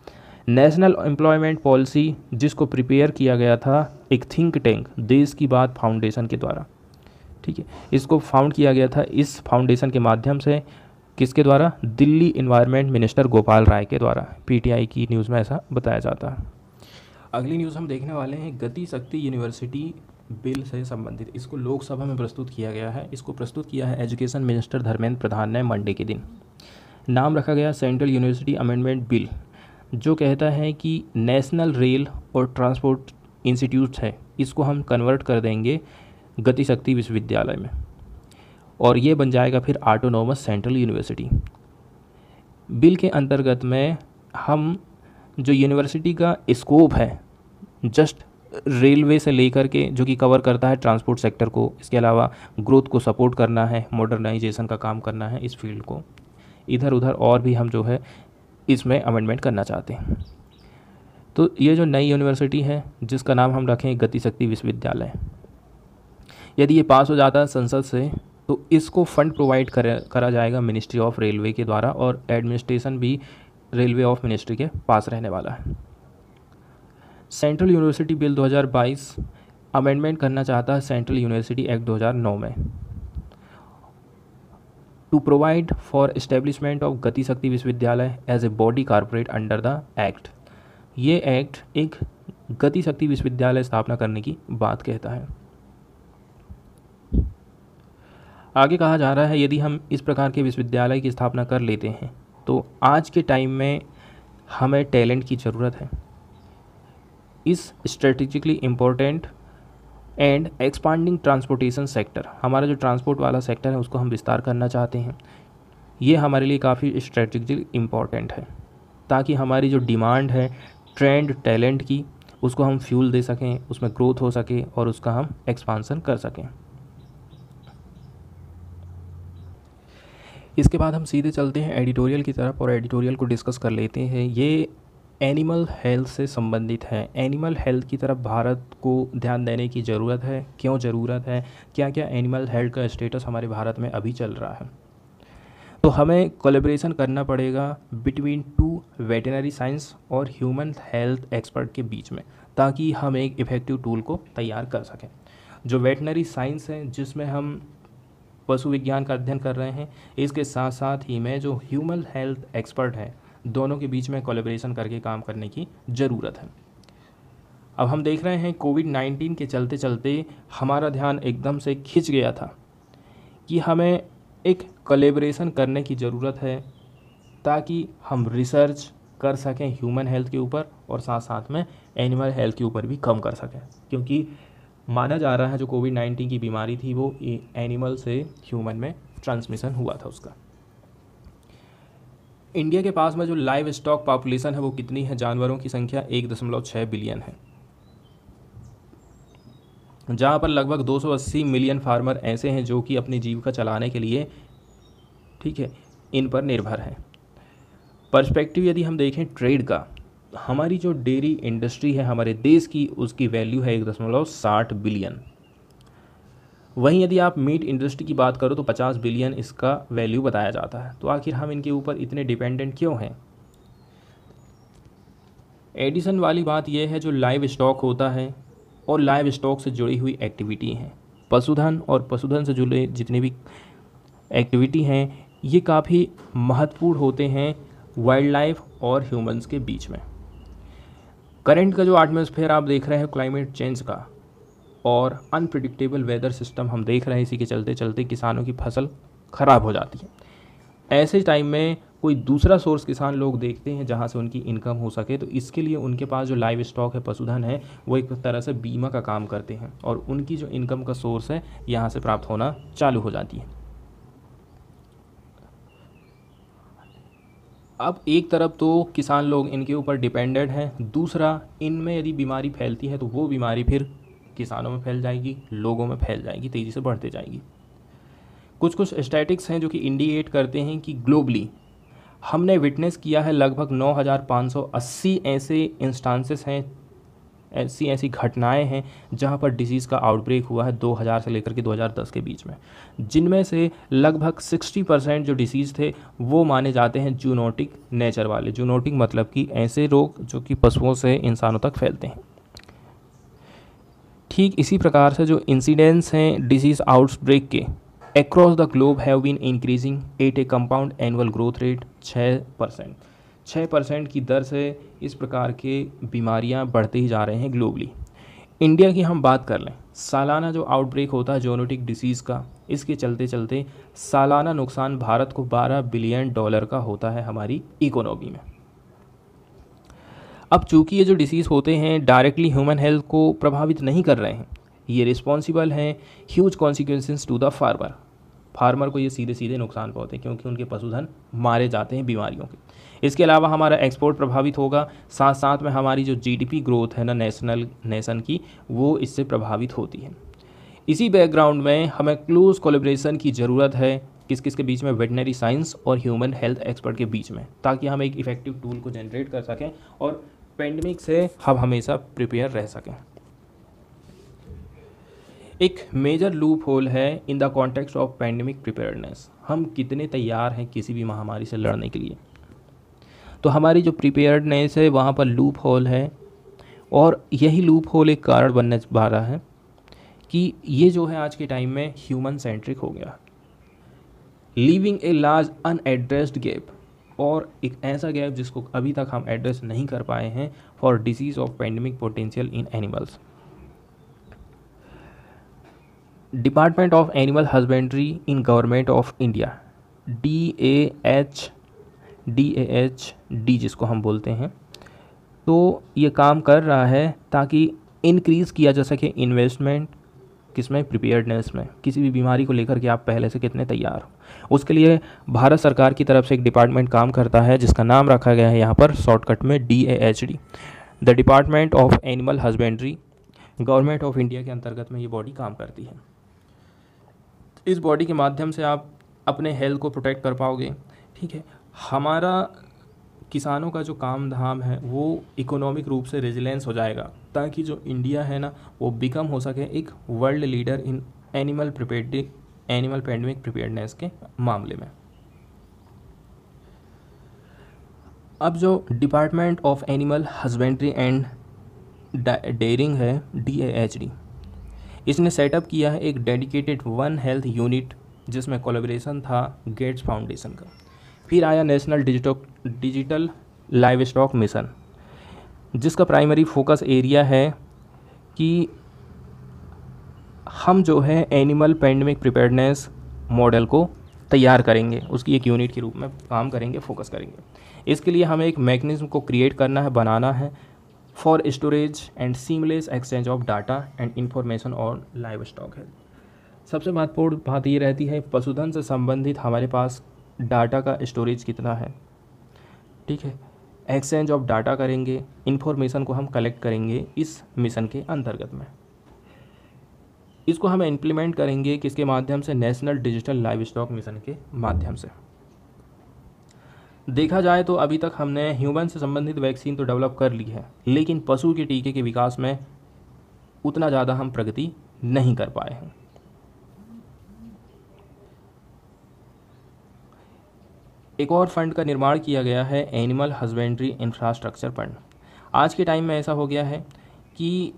नेशनल एम्प्लॉयमेंट पॉलिसी जिसको प्रिपेयर किया गया था एक थिंक टैंक देश की बात फाउंडेशन के द्वारा, ठीक है। इसको फाउंड किया गया था इस फाउंडेशन के माध्यम से, किसके द्वारा? दिल्ली इन्वायरमेंट मिनिस्टर गोपाल राय के द्वारा। पीटीआई की न्यूज़ में ऐसा बताया जाता है। अगली न्यूज़ हम देखने वाले हैं गति शक्ति यूनिवर्सिटी बिल से संबंधित। इसको लोकसभा में प्रस्तुत किया गया है। इसको प्रस्तुत किया है एजुकेशन मिनिस्टर धर्मेंद्र प्रधान ने मंडे के दिन। नाम रखा गया सेंट्रल यूनिवर्सिटी अमेंडमेंट बिल, जो कहता है कि नेशनल रेल और ट्रांसपोर्ट इंस्टीट्यूट है, इसको हम कन्वर्ट कर देंगे गति शक्ति विश्वविद्यालय में, और ये बन जाएगा फिर ऑटोनोमस सेंट्रल यूनिवर्सिटी। बिल के अंतर्गत में हम जो यूनिवर्सिटी का स्कोप है जस्ट रेलवे से लेकर के, जो कि कवर करता है ट्रांसपोर्ट सेक्टर को, इसके अलावा ग्रोथ को सपोर्ट करना है, मॉडर्नाइजेशन का काम करना है इस फील्ड को, इधर उधर और भी हम जो है इसमें अमेंडमेंट करना चाहते हैं। तो ये जो नई यूनिवर्सिटी है जिसका नाम हम रखें गति शक्ति विश्वविद्यालय, यदि ये पास हो जाता है संसद से तो इसको फंड प्रोवाइड करा जाएगा मिनिस्ट्री ऑफ रेलवे के द्वारा, और एडमिनिस्ट्रेशन भी रेलवे ऑफ मिनिस्ट्री के पास रहने वाला है। सेंट्रल यूनिवर्सिटी बिल 2022 अमेंडमेंट करना चाहता है सेंट्रल यूनिवर्सिटी एक्ट 2009 में, to provide for establishment of Gati Shakti Vishwavidyalaya as a body corporate under the act. ये एक्ट एक गति शक्ति विश्वविद्यालय स्थापना करने की बात कहता है। आगे कहा जा रहा है यदि हम इस प्रकार के विश्वविद्यालय की स्थापना कर लेते हैं तो आज के टाइम में हमें टैलेंट की ज़रूरत है। इस strategically important and expanding transportation sector, हमारा जो ट्रांसपोर्ट वाला सेक्टर है उसको हम विस्तार करना चाहते हैं। ये हमारे लिए काफ़ी स्ट्रेटेजिकली इम्पॉर्टेंट है ताकि हमारी जो डिमांड है ट्रेंड टैलेंट की, उसको हम फ्यूल दे सकें, उसमें ग्रोथ हो सके और उसका हम एक्सपांसन कर सकें। इसके बाद हम सीधे चलते हैं एडिटोरियल की तरफ और एडिटोरियल को डिस्कस कर लेते हैं। ये एनिमल हेल्थ से संबंधित है। एनिमल हेल्थ की तरफ भारत को ध्यान देने की ज़रूरत है। क्यों ज़रूरत है? क्या क्या एनिमल हेल्थ का स्टेटस हमारे भारत में अभी चल रहा है? तो हमें कोलैबोरेशन करना पड़ेगा बिटवीन टू वेटनरी साइंस और ह्यूमन हेल्थ एक्सपर्ट के बीच में, ताकि हम एक इफ़ेक्टिव टूल को तैयार कर सकें। जो वेटनरी साइंस है जिसमें हम पशु विज्ञान का अध्ययन कर रहे हैं, इसके साथ साथ ही में जो ह्यूमन हेल्थ एक्सपर्ट है, दोनों के बीच में कोलैबोरेशन करके काम करने की ज़रूरत है। अब हम देख रहे हैं कोविड-19 के चलते चलते हमारा ध्यान एकदम से खिंच गया था कि हमें एक कोलैबोरेशन करने की ज़रूरत है ताकि हम रिसर्च कर सकें ह्यूमन हेल्थ के ऊपर और साथ साथ में एनिमल हेल्थ के ऊपर भी कम कर सकें, क्योंकि माना जा रहा है जो कोविड-19 की बीमारी थी वो एनिमल से ह्यूमन में ट्रांसमिशन हुआ था उसका। इंडिया के पास में जो लाइव स्टॉक पॉपुलेशन है वो कितनी है? जानवरों की संख्या 1.6 बिलियन है, जहाँ पर लगभग 280 मिलियन फार्मर ऐसे हैं जो कि अपनी जीविका चलाने के लिए, ठीक है, इन पर निर्भर हैं। पर्सपेक्टिव यदि हम देखें ट्रेड का, हमारी जो डेयरी इंडस्ट्री है हमारे देश की, उसकी वैल्यू है 1.60 बिलियन। वहीं यदि आप मीट इंडस्ट्री की बात करो तो 50 बिलियन इसका वैल्यू बताया जाता है। तो आखिर हम इनके ऊपर इतने डिपेंडेंट क्यों हैं? एडिशन वाली बात यह है, जो लाइव स्टॉक होता है और लाइव स्टॉक से जुड़ी हुई एक्टिविटी हैं, पशुधन और पशुधन से जुड़े जितनी भी एक्टिविटी हैं, ये काफ़ी महत्वपूर्ण होते हैं वाइल्ड लाइफ और ह्यूमंस के बीच में। करंट का जो एटमॉस्फेयर आप देख रहे हैं क्लाइमेट चेंज का और अनप्रिडिक्टेबल वेदर सिस्टम हम देख रहे हैं, इसी के चलते चलते किसानों की फसल ख़राब हो जाती है। ऐसे टाइम में कोई दूसरा सोर्स किसान लोग देखते हैं जहां से उनकी इनकम हो सके, तो इसके लिए उनके पास जो लाइव स्टॉक है, पशुधन है, वो एक तरह से बीमा का काम करते हैं और उनकी जो इनकम का सोर्स है यहाँ से प्राप्त होना चालू हो जाती है। अब एक तरफ तो किसान लोग इनके ऊपर डिपेंडेंट हैं, दूसरा इनमें यदि बीमारी फैलती है तो वो बीमारी फिर किसानों में फैल जाएगी, लोगों में फैल जाएगी, तेज़ी से बढ़ते जाएगी। कुछ स्टैटिक्स हैं जो कि इंडिकेट करते हैं कि ग्लोबली हमने विटनेस किया है लगभग 9,580 ऐसे इंस्टांसेस हैं, ऐसी घटनाएं हैं जहां पर डिसीज़ का आउटब्रेक हुआ है 2000 से लेकर के 2010 के बीच में, जिनमें से लगभग 60% जो डिसीज़ थे वो माने जाते हैं जूनोटिक नेचर वाले। जूनोटिक मतलब कि ऐसे रोग जो कि पशुओं से इंसानों तक फैलते हैं। ठीक इसी प्रकार से जो इंसिडेंट्स हैं डिजीज़ आउटब्रेक के across the globe have been increasing at a compound annual growth rate 6% की दर से इस प्रकार के बीमारियां बढ़ते ही जा रहे हैं ग्लोबली। इंडिया की हम बात कर लें, सालाना जो आउटब्रेक होता है जोनोटिक डिसीज़ का, इसके चलते चलते सालाना नुकसान भारत को $12 बिलियन का होता है हमारी इकोनॉमी में। अब चूंकि ये जो डिसीज़ होते हैं डायरेक्टली ह्यूमन हेल्थ को प्रभावित नहीं कर रहे हैं, ये रिस्पॉन्सिबल हैं huge consequences to the farmer को ये सीधे सीधे नुकसान पहुँचते हैं क्योंकि उनके पशुधन मारे जाते हैं बीमारियों के। इसके अलावा हमारा एक्सपोर्ट प्रभावित होगा, साथ साथ में हमारी जो जीडीपी ग्रोथ है ना नेशन की, वो इससे प्रभावित होती है। इसी बैकग्राउंड में हमें क्लोज कोलैबोरेशन की ज़रूरत है किस किस के बीच में, वेटनरी साइंस और ह्यूमन हेल्थ एक्सपर्ट के बीच में, ताकि हम एक इफेक्टिव टूल को जनरेट कर सकें और पेंडेमिक से हम हमेशा प्रिपेयर रह सकें। एक मेजर लूप होल है in the context of pandemic preparedness, हम कितने तैयार हैं किसी भी महामारी से लड़ने के लिए। तो हमारी जो प्रिपेयर्डनेस है वहाँ पर लूप होल है, और यही लूप होल एक कारण बनने जा रहा है कि ये जो है आज के टाइम में ह्यूमन सेंट्रिक हो गया, leaving a large unaddressed gap, और एक ऐसा गैप जिसको अभी तक हम एड्रेस नहीं कर पाए हैं for disease of pandemic potential in animals. Department of animal husbandry in government of India, DAHD जिसको हम बोलते हैं, तो ये काम कर रहा है ताकि इंक्रीज़ किया जा सके इन्वेस्टमेंट किसमें, प्रिपेयर्डनेस में, किसी भी बीमारी को लेकर के आप पहले से कितने तैयार हो। उसके लिए भारत सरकार की तरफ से एक डिपार्टमेंट काम करता है जिसका नाम रखा गया है यहाँ पर शॉर्टकट में DAHD, the department of animal husbandry, government of India के अंतर्गत में ये बॉडी काम करती है। इस बॉडी के माध्यम से आप अपने हेल्थ को प्रोटेक्ट कर पाओगे। ठीक है, हमारा किसानों का जो काम धाम है वो इकोनॉमिक रूप से रेजिलेंस हो जाएगा, ताकि जो इंडिया है ना वो बिकम हो सके एक world leader in animal pandemic preparedness के मामले में। अब जो department of animal husbandry and dairying है DAHD, इसने सेटअप किया है एक डेडिकेटेड वन हेल्थ यूनिट जिसमें कोलैबोरेशन था गेट्स फाउंडेशन का। फिर आया national digital livestock mission, जिसका प्राइमरी फोकस एरिया है कि हम जो है एनिमल पेंडेमिक प्रिपेयर्डनेस मॉडल को तैयार करेंगे, उसकी एक यूनिट के रूप में काम करेंगे, फोकस करेंगे। इसके लिए हमें एक मैकेनिज्म को क्रिएट करना है, बनाना है for storage and seamless exchange of data and information on live stock health. सबसे महत्वपूर्ण बात ये रहती है पशुधन से संबंधित हमारे पास डाटा का स्टोरेज कितना है। ठीक है, एक्सचेंज ऑफ डाटा करेंगे, इंफॉर्मेशन को हम कलेक्ट करेंगे इस मिशन के अंतर्गत में। इसको हम इम्प्लीमेंट करेंगे किसके माध्यम से, national digital livestock mission के माध्यम से। देखा जाए तो अभी तक हमने ह्यूमन से संबंधित वैक्सीन तो डेवलप कर ली है, लेकिन पशु के टीके के विकास में उतना ज़्यादा हम प्रगति नहीं कर पाए हैं। एक और फंड का निर्माण किया गया है, एनिमल हस्बेंड्री इंफ्रास्ट्रक्चर फंड। आज के टाइम में ऐसा हो गया है कि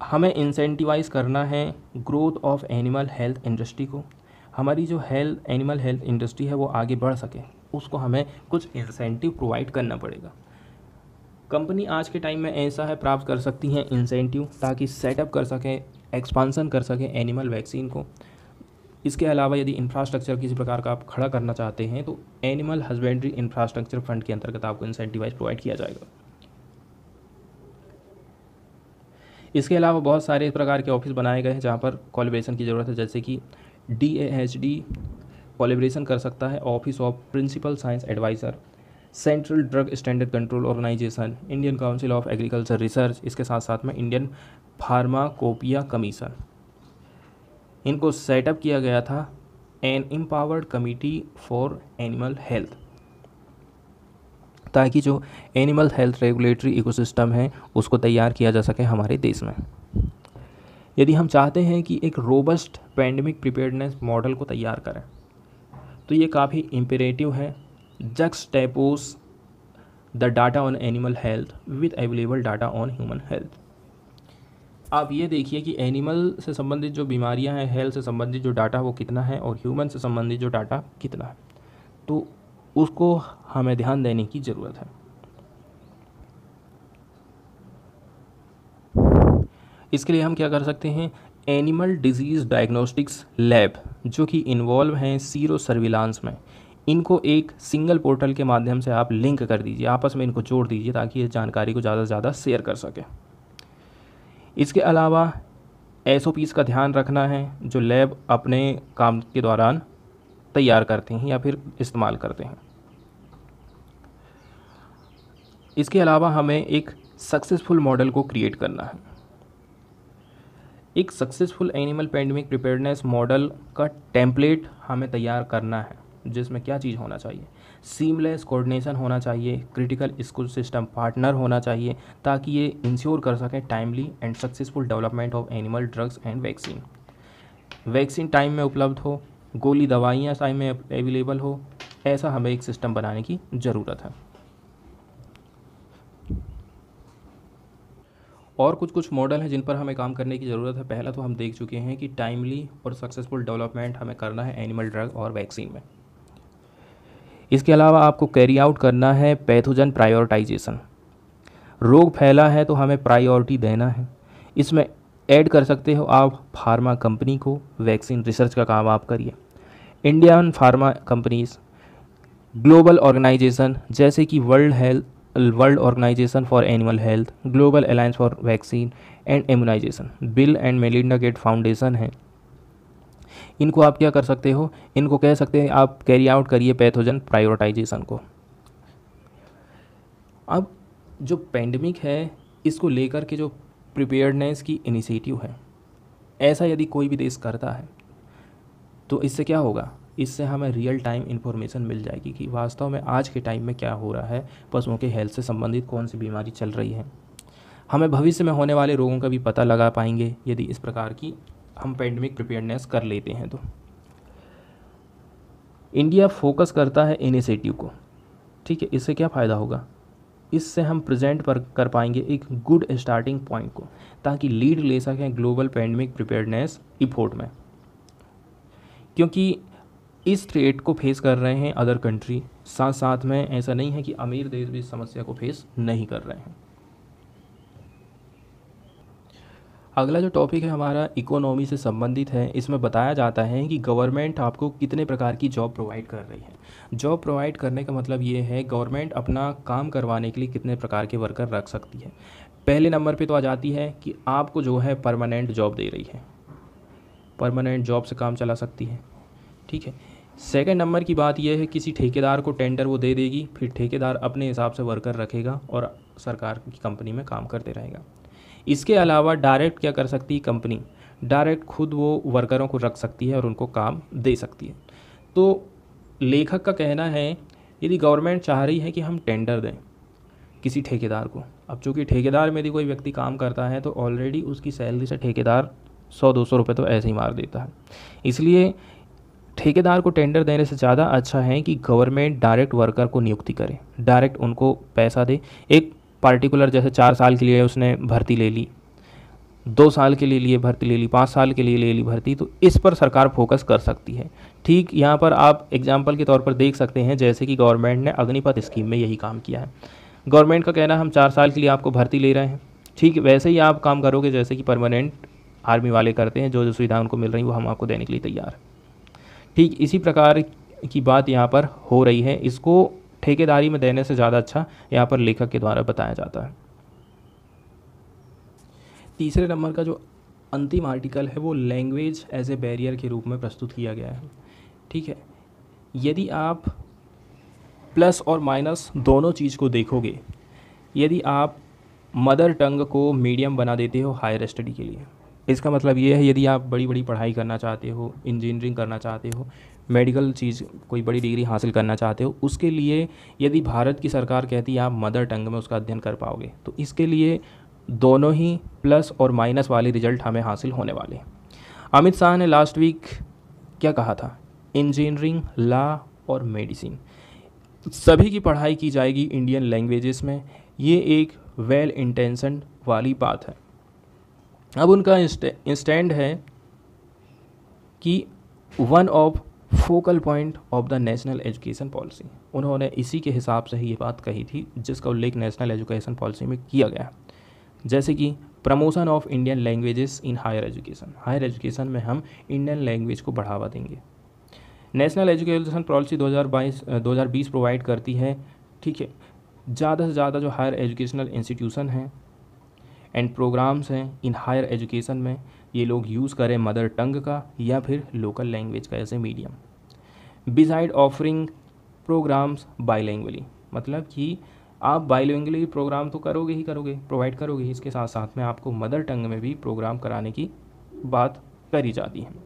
हमें इंसेंटिवाइज करना है growth of animal health industry को। हमारी जो एनिमल हेल्थ इंडस्ट्री है वो आगे बढ़ सके, उसको हमें कुछ इंसेंटिव प्रोवाइड करना पड़ेगा। कंपनी आज के टाइम में ऐसा है प्राप्त कर सकती हैं इंसेंटिव, ताकि सेटअप कर सकें, एक्सपांसन कर सकें एनिमल वैक्सीन को। इसके अलावा यदि इंफ्रास्ट्रक्चर किसी प्रकार का आप खड़ा करना चाहते हैं तो एनिमल हस्बेंड्री इंफ्रास्ट्रक्चर फंड के अंतर्गत आपको इंसेंटिवाइज प्रोवाइड किया जाएगा। इसके अलावा बहुत सारे इस प्रकार के ऑफिस बनाए गए हैं जहाँ पर कोलैबोरेशन की ज़रूरत है, जैसे कि DAHD कोलैबोरेशन कर सकता है office of principal science adviser, central drug standard control organisation, Indian council of agriculture research, इसके साथ साथ में इंडियन फार्माकोपिया कमीशन। इनको सेटअप किया गया था an empowered committee for animal health, ताकि जो एनिमल हेल्थ रेगुलेटरी इकोसिस्टम है उसको तैयार किया जा सके हमारे देश में। यदि हम चाहते हैं कि एक रोबस्ट पेंडेमिक प्रिपेयर्डनेस मॉडल को तैयार करें तो ये काफ़ी इम्पेरेटिव है, juxtapose the data on animal health with available data on human health. आप ये देखिए कि एनिमल से संबंधित जो बीमारियां हैं, हेल्थ से संबंधित जो डाटा वो कितना है और ह्यूमन से संबंधित जो डाटा कितना है, तो उसको हमें ध्यान देने की ज़रूरत है। इसके लिए हम क्या कर सकते हैं, एनिमल डिजीज़ डायग्नोस्टिक्स लैब जो कि इन्वॉल्व हैं सीरो सर्विलांस में, इनको एक सिंगल पोर्टल के माध्यम से आप लिंक कर दीजिए, आपस में इनको जोड़ दीजिए ताकि ये जानकारी को ज़्यादा से ज़्यादा शेयर कर सकें। इसके अलावा SOPs का ध्यान रखना है जो लैब अपने काम के दौरान तैयार करते हैं या फिर इस्तेमाल करते हैं। इसके अलावा हमें एक सक्सेसफुल मॉडल को क्रिएट करना है। एक successful animal pandemic preparedness model का टेम्पलेट हमें तैयार करना है, जिसमें क्या चीज़ होना चाहिए, सीमलेस कोऑर्डिनेशन होना चाहिए, क्रिटिकल इकोसिस्टम पार्टनर होना चाहिए ताकि ये इंश्योर कर सकें timely and successful development of animal drugs and vaccine. Vaccine time में उपलब्ध हो, गोली दवाइयाँ टाइम में अवेलेबल हो, ऐसा हमें एक सिस्टम बनाने की ज़रूरत है। और कुछ मॉडल हैं जिन पर हमें काम करने की ज़रूरत है। पहला तो हम देख चुके हैं कि टाइमली और सक्सेसफुल डेवलपमेंट हमें करना है एनिमल ड्रग और वैक्सीन में। इसके अलावा आपको कैरी आउट करना है पैथोजन प्रायोरिटाइजेशन। रोग फैला है तो हमें प्रायोरिटी देना है। इसमें ऐड कर सकते हो आप फार्मा कंपनी को, वैक्सीन रिसर्च का काम आप करिए। Indian pharma companies, global organisation जैसे कि World Organisation for animal Health, global alliance for vaccine and immunisation, Bill and Melinda Gate foundation है, इनको आप क्या कर सकते हो, इनको कह सकते हैं आप कैरी आउट करिए पैथोजन प्रायोरिटाइजेशन को। अब जो पेंडेमिक है इसको लेकर के जो प्रिपेयर्डनेस की इनिशिएटिव है, ऐसा यदि कोई भी देश करता है तो इससे क्या होगा, इससे हमें रियल टाइम इन्फॉर्मेशन मिल जाएगी कि वास्तव में आज के टाइम में क्या हो रहा है, पशुओं के हेल्थ से संबंधित कौन सी बीमारी चल रही है। हमें भविष्य में होने वाले रोगों का भी पता लगा पाएंगे यदि इस प्रकार की हम पेंडेमिक प्रिपेयर्डनेस कर लेते हैं तो। इंडिया फोकस करता है इनिशिएटिव को, ठीक है। इससे क्या फ़ायदा होगा, इससे हम प्रेजेंट पर कर पाएंगे एक गुड स्टार्टिंग पॉइंट को, ताकि लीड ले सकें ग्लोबल पेंडेमिक प्रिपेयर्डनेस इफोर्ट में। क्योंकि इस थ्रेट को फेस कर रहे हैं अदर कंट्री, साथ साथ में ऐसा नहीं है कि अमीर देश भी इस समस्या को फेस नहीं कर रहे हैं। अगला जो टॉपिक है हमारा इकोनॉमी से संबंधित है। इसमें बताया जाता है कि गवर्नमेंट आपको कितने प्रकार की जॉब प्रोवाइड कर रही है। जॉब प्रोवाइड करने का मतलब ये है गवर्नमेंट अपना काम करवाने के लिए कितने प्रकार के वर्कर रख सकती है। पहले नंबर पे तो आ जाती है कि आपको जो है परमानेंट जॉब दे रही है, परमानेंट जॉब से काम चला सकती है, ठीक है। सेकंड नंबर की बात यह है किसी ठेकेदार को टेंडर वो दे देगी, फिर ठेकेदार अपने हिसाब से वर्कर रखेगा और सरकार की कंपनी में काम करते रहेगा। इसके अलावा डायरेक्ट क्या कर सकती है कंपनी, डायरेक्ट खुद वो वर्करों को रख सकती है और उनको काम दे सकती है। तो लेखक का कहना है यदि गवर्नमेंट चाह रही है कि हम टेंडर दें किसी ठेकेदार को, अब चूँकि ठेकेदार में यदि कोई व्यक्ति काम करता है तो ऑलरेडी उसकी सैलरी से ठेकेदार 100-200 रुपये तो ऐसे ही मार देता है। इसलिए ठेकेदार को टेंडर देने से ज़्यादा अच्छा है कि गवर्नमेंट डायरेक्ट वर्कर को नियुक्ति करे, डायरेक्ट उनको पैसा दे। एक पार्टिकुलर जैसे 4 साल के लिए उसने भर्ती ले ली, 2 साल के लिए भर्ती ले ली, 5 साल के लिए ले ली भर्ती, तो इस पर सरकार फोकस कर सकती है। ठीक यहाँ पर आप एग्जाम्पल के तौर पर देख सकते हैं जैसे कि गवर्नमेंट ने अग्निपथ स्कीम में यही काम किया है। गवर्नमेंट का कहना हम 4 साल के लिए आपको भर्ती ले रहे हैं, ठीक वैसे ही आप काम करोगे जैसे कि परमानेंट आर्मी वाले करते हैं, जो सुविधा उनको मिल रही वो हम आपको देने के लिए तैयार हैं। ठीक इसी प्रकार की बात यहाँ पर हो रही है। इसको ठेकेदारी में देने से ज़्यादा अच्छा यहाँ पर लेखक के द्वारा बताया जाता है। तीसरे नंबर का जो अंतिम आर्टिकल है वो लैंग्वेज एज ए बैरियर के रूप में प्रस्तुत किया गया है, ठीक है। यदि आप प्लस और माइनस दोनों चीज़ को देखोगे, यदि आप मदर टंग को मीडियम बना देते हो हायर स्टडी के लिए, इसका मतलब ये है यदि आप बड़ी बड़ी पढ़ाई करना चाहते हो, इंजीनियरिंग करना चाहते हो, मेडिकल चीज़ कोई बड़ी डिग्री हासिल करना चाहते हो, उसके लिए यदि भारत की सरकार कहती है आप मदर टंग में उसका अध्ययन कर पाओगे, तो इसके लिए दोनों ही प्लस और माइनस वाले रिजल्ट हमें हासिल होने वाले। अमित शाह ने लास्ट वीक क्या कहा था, इंजीनियरिंग, लॉ और मेडिसिन सभी की पढ़ाई की जाएगी इंडियन लैंग्वेजेस में। ये एक वेल इंटेंशन वाली बात है। अब उनका स्टैंड है कि one of focal point of the national education policy, उन्होंने इसी के हिसाब से ही ये बात कही थी जिसका उल्लेख नेशनल एजुकेशन पॉलिसी में किया गया, जैसे कि promotion of Indian languages in higher education, higher education में हम इंडियन लैंग्वेज को बढ़ावा देंगे। नेशनल एजुकेशन पॉलिसी 2020 प्रोवाइड करती है, ठीक है, ज़्यादा से ज़्यादा जो हायर एजुकेशनल इंस्टीट्यूशन हैं एंड प्रोग्राम्स हैं इन हायर एजुकेशन में ये लोग यूज़ करें मदर टंग का या फिर लोकल लैंग्वेज का as a medium. Besides offering programs bilingually, मतलब कि आप बाईलैंग्वेली प्रोग्राम तो करोगे ही करोगे, प्रोवाइड करोगे ही, इसके साथ साथ में आपको मदर टंग में भी प्रोग्राम कराने की बात करी जाती है।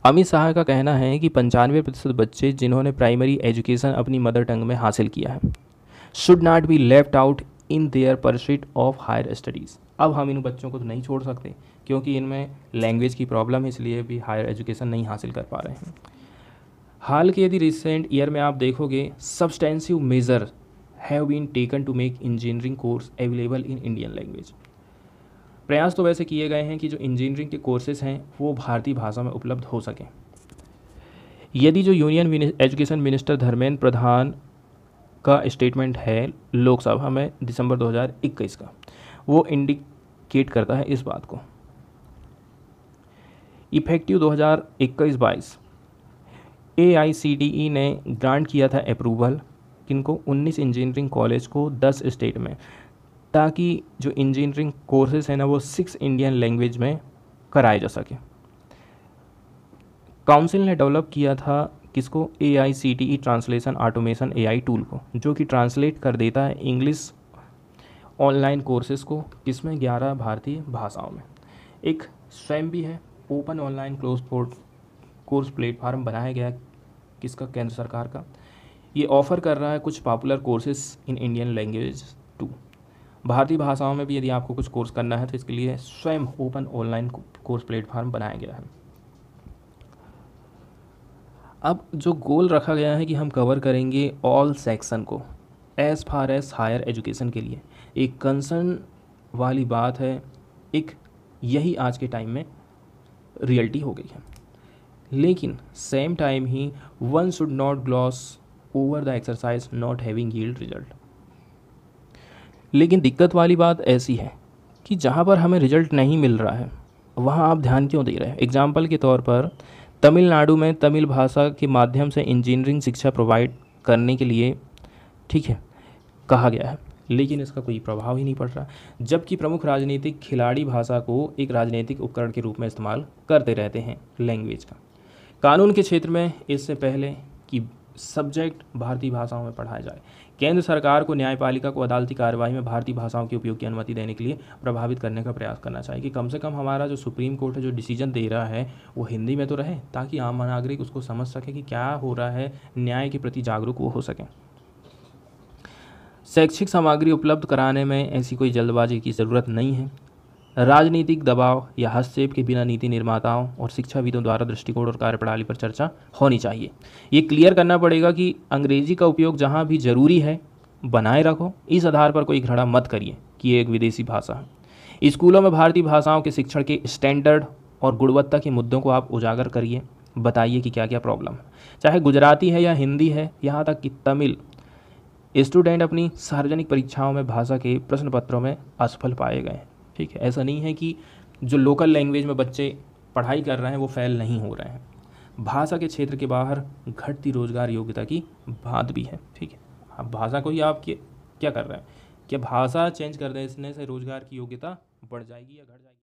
अमित शाह का कहना है कि 95% बच्चे जिन्होंने प्राइमरी एजुकेशन अपनी मदर टंग में हासिल किया है should not be left out in their pursuit of higher studies. अब हम इन बच्चों को तो नहीं छोड़ सकते क्योंकि इनमें लैंग्वेज की प्रॉब्लम है, इसलिए भी हायर एजुकेशन नहीं हासिल कर पा रहे हैं। हाल के यदि रिसेंट ईयर में आप देखोगे substantive measure have been taken to make engineering course available in Indian language. प्रयास तो वैसे किए गए हैं कि जो इंजीनियरिंग के कोर्सेज हैं वो भारतीय भाषा में उपलब्ध हो सकें। यदि जो union education minister Dharmendra Pradhan का स्टेटमेंट है लोकसभा में दिसंबर 2021 का, वो इंडिकेट करता है इस बात को। इफेक्टिव 2021-22 AICTE ने ग्रांट किया था अप्रूवल किनको, 19 इंजीनियरिंग कॉलेज को 10 स्टेट में, ताकि जो इंजीनियरिंग कोर्सेज हैं ना वो 6 इंडियन लैंग्वेज में कराए जा सके। काउंसिल ने डेवलप किया था किसको, AICTE translation automation AI tool को, जो कि ट्रांसलेट कर देता है इंग्लिश ऑनलाइन कोर्सेज को किसमें, 11 भारतीय भाषाओं में। एक स्वयं भी है open online close course platform बनाया गया किसका, केंद्र सरकार का। ये ऑफ़र कर रहा है कुछ popular courses in Indian language too. भारतीय भाषाओं में भी यदि आपको कुछ कोर्स करना है तो इसके लिए स्वयं ओपन ऑनलाइन कोर्स प्लेटफार्म बनाया गया है। अब जो गोल रखा गया है कि हम कवर करेंगे ऑल सेक्शन को as far as higher education के लिए, एक कंसर्न वाली बात है, एक यही आज के टाइम में रियलिटी हो गई है। लेकिन same time he one should not gloss over the exercise not having yield result. लेकिन दिक्कत वाली बात ऐसी है कि जहाँ पर हमें रिजल्ट नहीं मिल रहा है वहाँ आप ध्यान क्यों दे रहे हैं। एग्जाम्पल के तौर पर तमिलनाडु में तमिल भाषा के माध्यम से इंजीनियरिंग शिक्षा प्रोवाइड करने के लिए, ठीक है, कहा गया है, लेकिन इसका कोई प्रभाव ही नहीं पड़ रहा, जबकि प्रमुख राजनीतिक खिलाड़ी भाषा को एक राजनीतिक उपकरण के रूप में इस्तेमाल करते रहते हैं लैंग्वेज का। कानून के क्षेत्र में इससे पहले कि सब्जेक्ट भारतीय भाषाओं में पढ़ाया जाए, केंद्र सरकार को न्यायपालिका को अदालती कार्यवाही में भारतीय भाषाओं के उपयोग की अनुमति देने के लिए प्रभावित करने का प्रयास करना चाहिए कि कम से कम हमारा जो सुप्रीम कोर्ट है जो डिसीजन दे रहा है वो हिंदी में तो रहे, ताकि आम नागरिक उसको समझ सके कि क्या हो रहा है, न्याय के प्रति जागरूक वो हो सकें। शैक्षिक सामग्री उपलब्ध कराने में ऐसी कोई जल्दबाजी की ज़रूरत नहीं है। राजनीतिक दबाव या हस्तक्षेप के बिना नीति निर्माताओं और शिक्षाविदों द्वारा दृष्टिकोण और कार्यप्रणाली पर चर्चा होनी चाहिए। ये क्लियर करना पड़ेगा कि अंग्रेजी का उपयोग जहाँ भी ज़रूरी है बनाए रखो, इस आधार पर कोई घृणा मत करिए कि ये एक विदेशी भाषा है। स्कूलों में भारतीय भाषाओं के शिक्षण के स्टैंडर्ड और गुणवत्ता के मुद्दों को आप उजागर करिए, बताइए कि क्या क्या प्रॉब्लम है, चाहे गुजराती है या हिंदी है, यहाँ तक कि तमिल। स्टूडेंट अपनी सार्वजनिक परीक्षाओं में भाषा के प्रश्न पत्रों में असफल पाए गए, ठीक है। ऐसा नहीं है कि जो लोकल लैंग्वेज में बच्चे पढ़ाई कर रहे हैं वो फेल नहीं हो रहे हैं। भाषा के क्षेत्र के बाहर घटती रोजगार योग्यता की बात भी है, ठीक है। अब भाषा को ही आप क्या कर रहे हैं, क्या भाषा चेंज कर देने से रोजगार की योग्यता बढ़ जाएगी या घट जाएगी?